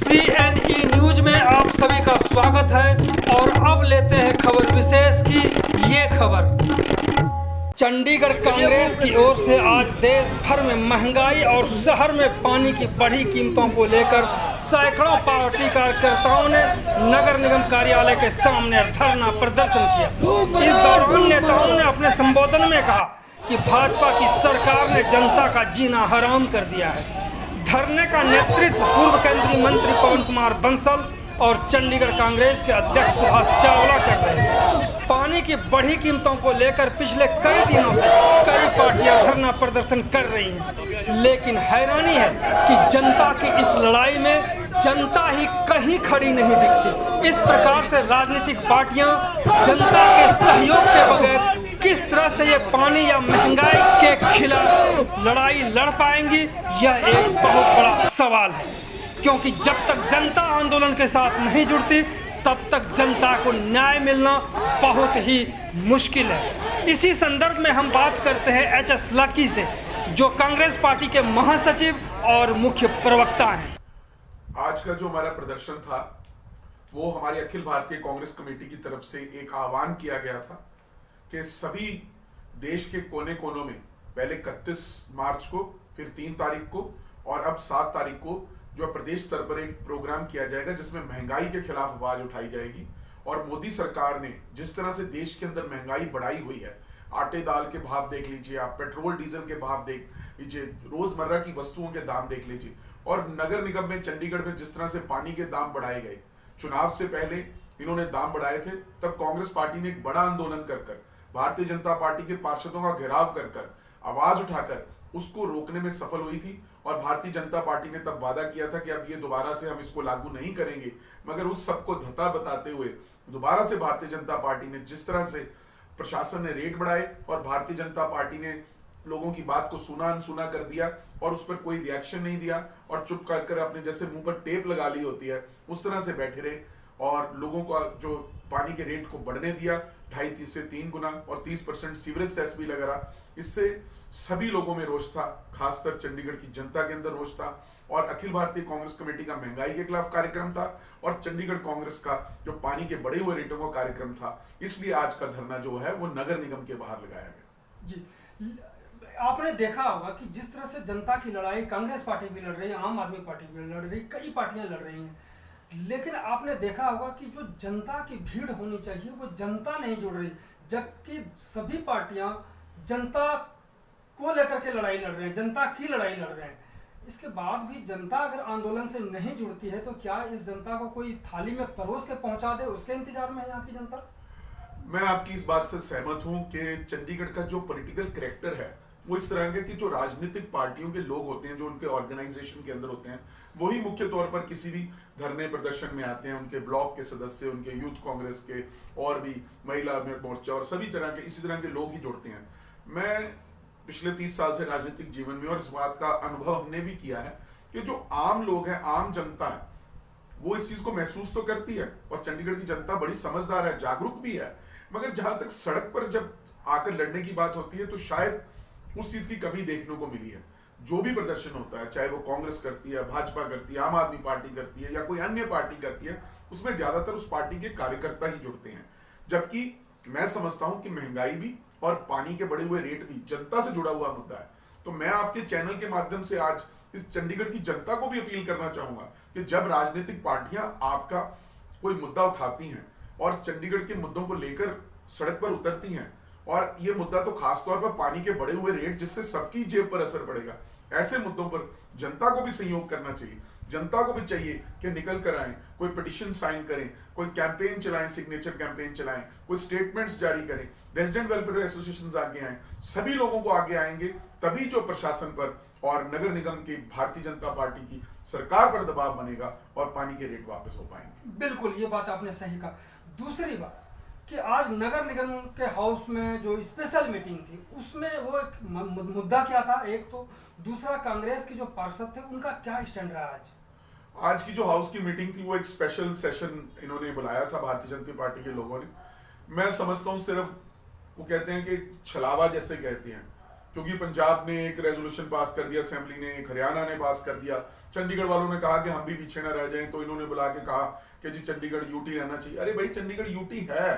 CNE news में आप सभी का स्वागत है और अब लेते हैं खबर विशेष की ये खबर। चंडीगढ़ कांग्रेस की ओर से आज देश भर में महंगाई और शहर में पानी की बढ़ी कीमतों को लेकर सैकड़ों पार्टी कार्यकर्ताओं ने नगर निगम कार्यालय के सामने धरना प्रदर्शन किया। इस दौरान नेताओं ने अपने संबोधन में कहा कि भाजपा की सरकार ने जनता का जीना हराम कर दिया है। धरने का नेतृत्व पूर्व केंद्रीय मंत्री पवन कुमार बंसल और चंडीगढ़ कांग्रेस के अध्यक्ष सुभाष चावला कर रहे हैं। पानी की बढ़ी कीमतों को लेकर पिछले कई दिनों से कई पार्टियां धरना प्रदर्शन कर रही हैं, लेकिन हैरानी है कि जनता की इस लड़ाई में जनता ही कहीं खड़ी नहीं दिखती। इस प्रकार से राजनीतिक पार्टियां जनता के सहयोग के बगैर किस तरह से ये पानी या महंगाई के खिलाफ लड़ाई लड़ पाएंगी, यह एक बहुत बड़ा सवाल है। क्योंकि जब तक जनता आंदोलन के साथ नहीं जुड़ती तब तक जनता को न्याय मिलना बहुत ही मुश्किल है। इसी संदर्भ में हम बात करते हैं HS लकी से, जो कांग्रेस पार्टी के महासचिव और मुख्य प्रवक्ता हैं। आज का जो हमारा प्रदर्शन था वो हमारी अखिल भारतीय कांग्रेस कमेटी की तरफ से एक आह्वान किया गया था कि सभी देश के कोने कोनों में पहले 31 मार्च को, फिर 3 तारीख को और अब 7 तारीख को जो प्रदेश स्तर पर एक प्रोग्राम किया जाएगा जिसमें महंगाई के खिलाफ आवाज उठाई जाएगी। और मोदी सरकार ने जिस तरह से देश के अंदर महंगाई बढ़ाई हुई है, आटे दाल के भाव देख लीजिए आप, पेट्रोल डीजल के भाव देख लीजिए, रोजमर्रा की वस्तुओं के दाम देख लीजिए, और नगर निगम में चंडीगढ़ में जिस तरह से पानी के दाम बढ़ाए गए, चुनाव से पहले इन्होंने दाम बढ़ाए थे, तब कांग्रेस पार्टी ने एक बड़ा आंदोलन कर भारतीय जनता पार्टी के पार्षदों का घेराव कर आवाज उठाकर उसको रोकने में सफल हुई थी। और भारतीय जनता पार्टी ने तब वादा किया था कि अब ये दोबारा से हम इसको लागू नहीं करेंगे, मगर उस सबको धता बताते हुए दोबारा से भारतीय जनता पार्टी ने जिस तरह से प्रशासन ने रेट बढ़ाए और भारतीय जनता पार्टी ने लोगों की बात को सुना अनसुना कर दिया और उस पर कोई रिएक्शन नहीं दिया और चुप कर अपने जैसे मुंह पर टेप लगा ली होती है उस तरह से बैठे रहे और लोगों का जो पानी के रेट को बढ़ने दिया 2.5 से 3 गुना और 30% सीवरेज सेस भी लगा रहा। इससे सभी लोगों में रोष था, खासकर चंडीगढ़ की जनता के अंदर रोष था। और अखिल भारतीय कांग्रेस कमेटी का महंगाई के खिलाफ कार्यक्रम था और चंडीगढ़ कांग्रेस का जो पानी के बढ़े हुए रेटों का कार्यक्रम था। इसलिए आज का धरना जो है वो नगर निगम के बाहर लगाया गया। जी, आपने देखा होगा कि जिस तरह से जनता की लड़ाई कांग्रेस पार्टी भी लड़ रही है, आम आदमी पार्टी भी लड़ रही है, कई पार्टियां लड़ रही हैं, लेकिन आपने देखा होगा कि जो जनता की भीड़ होनी चाहिए वो जनता नहीं जुड़ रही, जबकि सभी पार्टियां जनता को लेकर के लड़ाई लड़ रहे हैं, जनता की लड़ाई लड़ रहे हैं। इसके बाद भी जनता अगर आंदोलन से नहीं जुड़ती है तो क्या इस जनता को कोई थाली में परोस के पहुंचा दे, उसके इंतजार में है यहाँ की जनता? मैं आपकी इस बात से सहमत हूं कि चंडीगढ़ का जो पॉलिटिकल कैरेक्टर है वो इस तरह के कि जो राजनीतिक पार्टियों के लोग होते हैं, जो उनके ऑर्गेनाइजेशन के अंदर होते हैं, वही मुख्य तौर पर किसी भी धरने प्रदर्शन में आते हैं। उनके ब्लॉक के सदस्य, उनके यूथ कांग्रेस के और भी महिला मोर्चा और सभी तरह के इसी तरह के लोग ही जुड़ते हैं। मैं पिछले 30 साल से राजनीतिक जीवन में और इस बात का अनुभव हमने भी किया है कि जो आम लोग हैं, आम जनता है, वो इस चीज को महसूस तो करती है और चंडीगढ़ की जनता बड़ी समझदार है, जागरूक भी है, मगर जहां तक सड़क पर जब आकर लड़ने की बात होती है तो शायद उस चीज की कमी देखने को मिली है। जो भी प्रदर्शन होता है, चाहे वो कांग्रेस करती है, भाजपा करती है, आम आदमी पार्टी करती है या कोई अन्य पार्टी करती है, उसमें ज्यादातर उस पार्टी के कार्यकर्ता ही जुड़ते हैं। जबकि मैं समझता हूं कि महंगाई भी और पानी के बढ़े हुए रेट भी जनता से जुड़ा हुआ मुद्दा है। तो मैं आपके चैनल के माध्यम से आज इस चंडीगढ़ की जनता को भी अपील करना चाहूंगा कि जब राजनीतिक पार्टियां आपका कोई मुद्दा उठाती हैं और चंडीगढ़ के मुद्दों को लेकर सड़क पर उतरती हैं, और ये मुद्दा तो खासतौर पर पानी के बढ़े हुए रेट जिससे सबकी जेब पर असर पड़ेगा, ऐसे मुद्दों पर जनता को भी सहयोग करना चाहिए। जनता को भी चाहिए कि निकल कर आए, कोई पिटीशन साइन करें, कोई कैंपेन चलाएं, सिग्नेचर कैंपेन चलाएं, कोई स्टेटमेंट्स जारी करें, रेजिडेंट वेलफेयर एसोसिएशंस आगे आए, सभी लोगों को आगे आएंगे तभी जो प्रशासन पर और नगर निगम की भारतीय जनता पार्टी की सरकार पर दबाव बनेगा और पानी के रेट वापस हो पाएंगे। बिल्कुल, ये बात आपने सही कहा। दूसरी बात कि आज नगर निगम के हाउस में जो स्पेशल मीटिंग थी उसमें वो एक मुद्दा क्या था, एक तो दूसरा कांग्रेस की जो पार्षद थे उनका क्या स्टैंड रहा आज की जो हाउस की मीटिंग थी वो एक स्पेशल सेशन इन्होंने बुलाया था भारतीय जनता पार्टी के लोगों ने। मैं समझता हूँ सिर्फ वो कहते हैं कि छलावा जैसे कहते हैं क्योंकि पंजाब ने एक रेजोल्यूशन पास कर दिया असेंबली ने, एक हरियाणा ने पास कर दिया, चंडीगढ़ वालों ने कहा कि हम भी पीछे ना रह जाएं, तो इन्होंने बुला के कहा कि जी चंडीगढ़ यूटी रहना चाहिए। अरे भाई चंडीगढ़ यूटी है,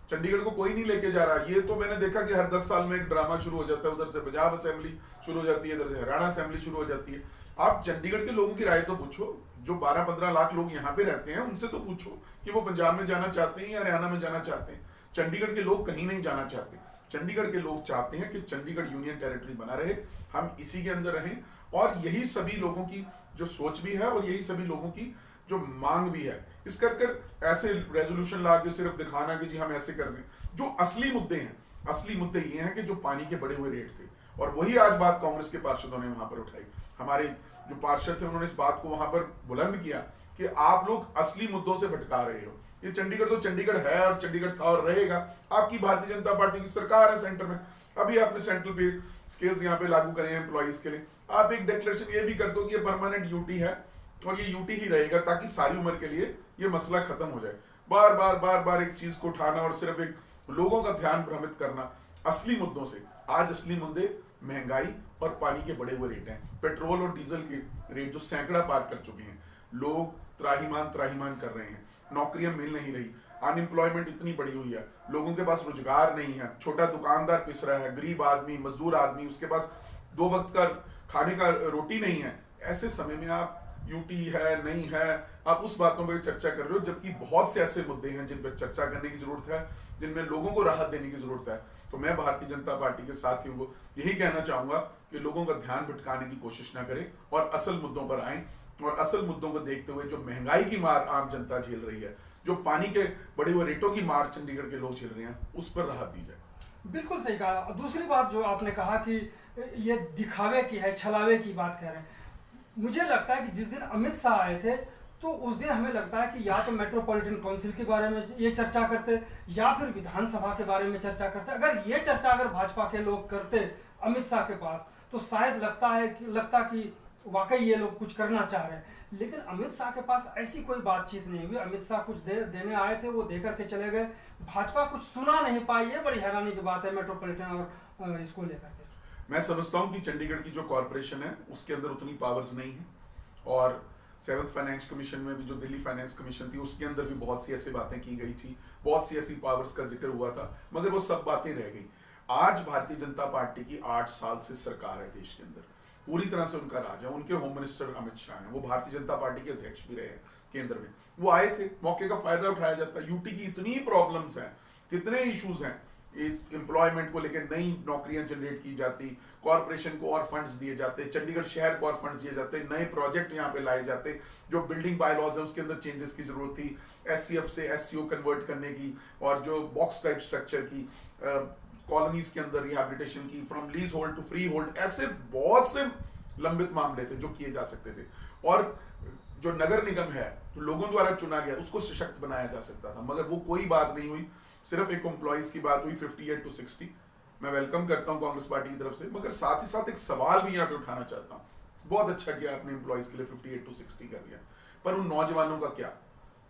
चंडीगढ़ को कोई नहीं लेके जा रहा। ये तो मैंने देखा कि हर 10 साल में एक ड्रामा शुरू हो जाता है, उधर से पंजाब असेंबली शुरू हो जाती है, इधर से हरियाणा असेंबली शुरू हो जाती है। आप चंडीगढ़ के लोगों की राय तो पूछो, जो 12-15 लाख लोग यहाँ पे रहते हैं उनसे तो पूछो कि वो पंजाब में जाना चाहते हैं या हरियाणा में जाना चाहते हैं। चंडीगढ़ के लोग कहीं नहीं जाना चाहते। चंडीगढ़ के लोग चाहते हैं कि चंडीगढ़ यूनियन टेरिटरी बना रहे, हम इसी के अंदर रहें, और यही सभी लोगों की जो सोच भी है और यही सभी लोगों की जो मांग भी है। इस कर ऐसे रेजोल्यूशन ला के सिर्फ दिखाना कि जी हम ऐसे कर रहे हैं। जो असली मुद्दे हैं, असली मुद्दे ये हैं कि जो पानी के बढ़े हुए रेट थे, और वही आज बात कांग्रेस के पार्षदों ने वहां पर उठाई। हमारे जो पार्षद थे उन्होंने इस बात को वहां पर बुलंद किया कि आप लोग असली मुद्दों से भटका रहे हो। ये चंडीगढ़ तो चंडीगढ़ है और चंडीगढ़ था और रहेगा। आपकी भारतीय जनता पार्टी की सरकार है सेंटर में, अभी आपने सेंट्रल पे स्केल्स यहाँ पे लागू करे हैं एम्प्लॉइज के लिए। आप एक डिक्लेरेशन ये भी कर दो कि ये परमानेंट यूटी है और ये यूटी ही रहेगा, ताकि सारी उम्र के लिए ये मसला खत्म हो जाए। बार बार बार बार एक चीज को उठाना और सिर्फ एक लोगों का ध्यान भ्रमित करना असली मुद्दों से। आज असली मुद्दे महंगाई और पानी के बढ़े हुए रेट हैं। पेट्रोल और डीजल के रेट जो सैकड़ा पार कर चुके हैं, लोग त्राहिमाम त्राहिमाम कर रहे हैं, नौकरियां मिल नहीं रही, अनएम्प्लॉयमेंट इतनी बढ़ी हुई है, लोगों के पास रोजगार नहीं है, छोटा दुकानदार पिस रहा है, गरीब आदमी, मजदूर आदमी, उसके पास 2 वक्त का खाने का रोटी नहीं है। ऐसे समय में आप यूटी है नहीं है, आप उस बातों पर चर्चा कर रहे हो, जबकि बहुत से ऐसे मुद्दे हैं जिन पर चर्चा करने की जरूरत है, जिनमें लोगों को राहत देने की जरूरत है। तो मैं भारतीय जनता पार्टी के साथियों को यही कहना चाहूंगा कि लोगों का ध्यान भटकाने की कोशिश ना करें और असल मुद्दों पर आएं, और असल मुद्दों को देखते हुए जो महंगाई की मार आम जनता झेल रही है, जो पानी के बढ़े हुए रेटों की मार चंडीगढ़ के लोग झेल रहे हैं, उस पर राहत दी जाए। बिल्कुल सही कहा। दूसरी बात जो आपने कहा कि ये दिखावे की है, छलावे की बात कह रहे हैं, मुझे लगता है कि जिस दिन अमित शाह आए थे तो उस दिन हमें लगता है कि या तो मेट्रोपॉलिटन काउंसिल के बारे में ये चर्चा करते या फिर विधानसभा के बारे में चर्चा करते। अगर ये चर्चा अगर भाजपा के लोग करते अमित शाह के पास, तो शायद लगता कि वाकई ये लोग कुछ करना चाह रहे हैं। लेकिन अमित शाह के पास ऐसी कोई बातचीत नहीं हुई। अमित शाह कुछ देने आए थे, वो दे करके चले गए, भाजपा कुछ सुना नहीं पाई। ये बड़ी हैरानी की बात है मेट्रोपॉलिटन और इसको लेकर के। मैं समझता हूं कि चंडीगढ़ की जो कॉर्पोरेशन है उसके अंदर उतनी पावर्स नहीं है, और 7th फाइनेंस कमीशन में भी जो दिल्ली फाइनेंस कमीशन थी उसके अंदर भी बहुत सी ऐसी बातें की गई थी, बहुत सी ऐसी पावर्स का जिक्र हुआ था, मगर वो सब बातें रह गई। आज भारतीय जनता पार्टी की 8 साल से सरकार है देश के अंदर, पूरी तरह से उनका राज है। उनके होम मिनिस्टर अमित शाह हैं, वो भारतीय जनता पार्टी के अध्यक्ष भी रहे हैं केंद्र में। वो आए थे, मौके का फायदा उठाया जाता है। यूटी की इतनी प्रॉब्लम्स हैं, कितने इश्यूज हैं, एम्प्लॉयमेंट को लेकर नई नौकरियां जनरेट की जाती, कॉर्पोरेशन को और फंड्स दिए जाते, चंडीगढ़ शहर को और फंड्स दिए जाते, नए प्रोजेक्ट यहाँ पे लाए जाते, जो बिल्डिंग बायलॉज है उसके अंदर चेंजेस की जरूरत थी, एससीएफ से एससीओ कन्वर्ट करने की, और जो बॉक्स टाइप स्ट्रक्चर की, कॉलोनीज के अंदर रिहैबिलिटेशन की, from lease hold to free hold, ऐसे बहुत से लंबित मामले थे जो किए जा सकते थे। और जो नगर निगम है जो लोगों द्वारा चुना गया उसको सशक्त बनाया जा सकता था, मगर वो कोई बात नहीं हुई। सिर्फ एक एम्प्लॉइज की बात हुई 58 to 60। मैं वेलकम करता हूं कांग्रेस पार्टी की तरफ से, मगर साथ ही साथ एक सवाल भी यहाँ पे उठाना चाहता हूं। बहुत अच्छा किया आपने एम्प्लॉइज के लिए 58 to 60 कर दिया, पर उन नौजवानों का क्या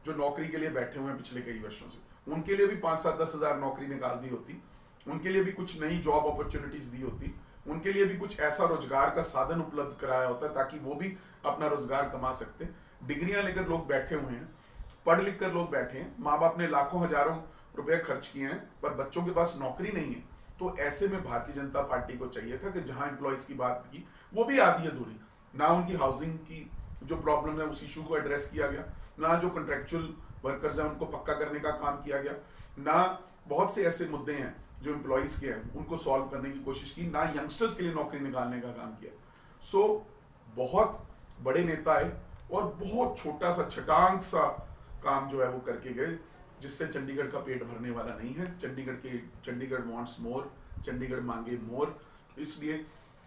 जो नौकरी के लिए बैठे हुए हैं पिछले कई वर्षों से? उनके लिए भी 5-7-10 हजार नौकरी निकाल दी होती, उनके लिए भी कुछ नई जॉब अपॉर्चुनिटीज दी होती, उनके लिए भी कुछ ऐसा रोजगार का साधन उपलब्ध कराया होता ताकि वो भी अपना रोजगार कमा सकते। डिग्रियां लेकर लोग बैठे हुए हैं, पढ़ लिख कर लोग बैठे हैं, माँ बाप ने लाखों हजारों रुपए खर्च किए हैं, पर बच्चों के पास नौकरी नहीं है। तो ऐसे में भारतीय जनता पार्टी को चाहिए था कि जहां एम्प्लॉइज की बात की वो भी आधी अधूरी, ना उनकी हाउसिंग की जो प्रॉब्लम है उस इशू को एड्रेस किया गया, ना जो कॉन्ट्रेक्चुअल वर्कर्स हैं उनको पक्का करने का काम किया गया, ना बहुत से ऐसे मुद्दे हैं जो एम्प्लॉइज के हैं उनको सॉल्व करने की कोशिश की, ना यंगस्टर्स के लिए नौकरी निकालने का काम किया। सो बहुत बड़े नेता है और बहुत छोटा सा छटांग सा काम जो है वो करके गए, जिससे चंडीगढ़ का पेट भरने वाला नहीं है। चंडीगढ़ वांट्स मोर, चंडीगढ़ मांगे मोर। इसलिए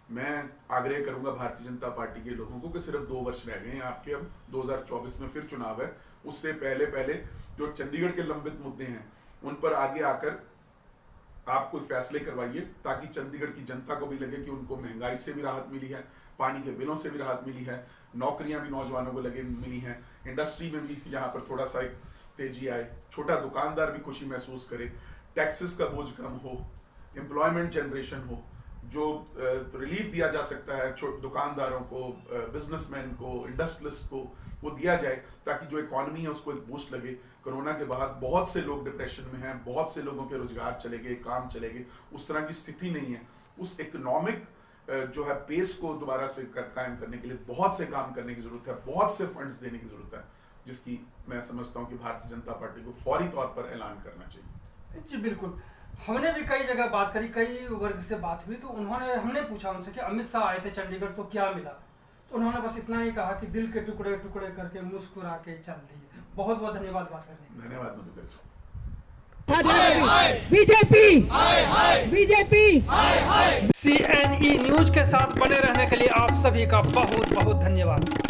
मैं आग्रह करूंगा भारतीय जनता पार्टी के लोगों को कि सिर्फ 2 वर्ष रह गए हैं आपके, अब 2024 में फिर चुनाव है, उससे पहले जो चंडीगढ़ के लंबित मुद्दे हैं उन पर आगे आकर आप कोई फैसले करवाइए, ताकि चंडीगढ़ की जनता को भी लगे कि उनको महंगाई से भी राहत मिली है, पानी के बिलों से भी राहत मिली है, नौकरियां भी नौजवानों को लगे मिली हैं, इंडस्ट्री में भी यहाँ पर थोड़ा सा एक तेजी आए, छोटा दुकानदार भी खुशी महसूस करे, टैक्सेस का बोझ कम हो, एम्प्लॉयमेंट जनरेशन हो, जो रिलीफ दिया जा सकता है दुकानदारों को, बिजनेसमैन को, इंडस्ट्रियलिस्ट को, वो दिया जाए ताकि जो इकॉनमी है उसको एक बूस्ट लगे। कोरोना के बाद बहुत से लोग डिप्रेशन में हैं, बहुत से लोगों के रोजगार चले गए, काम चले गए, उस तरह की स्थिति नहीं है। उस इकोनॉमिक जो है पेस को दोबारा से कायम करने के लिए बहुत से काम करने की जरूरत है, बहुत से फंड्स देने की जरूरत है, जिसकी मैं समझता हूँ कि भारतीय जनता पार्टी को फौरी तौर पर ऐलान करना चाहिए। जी बिल्कुल, हमने भी कई जगह बात करी, कई वर्ग से बात हुई, तो हमने पूछा उनसे कि अमित शाह आए थे चंडीगढ़ तो क्या मिला, तो उन्होंने बस इतना ही कहा कि दिल के टुकड़े टुकड़े करके मुस्कुरा के चल दिए। बहुत बहुत धन्यवाद बात करने के लिए। धन्यवाद Madhukar. BJP BJP CNE news के साथ बने रहने के लिए आप सभी का बहुत बहुत धन्यवाद।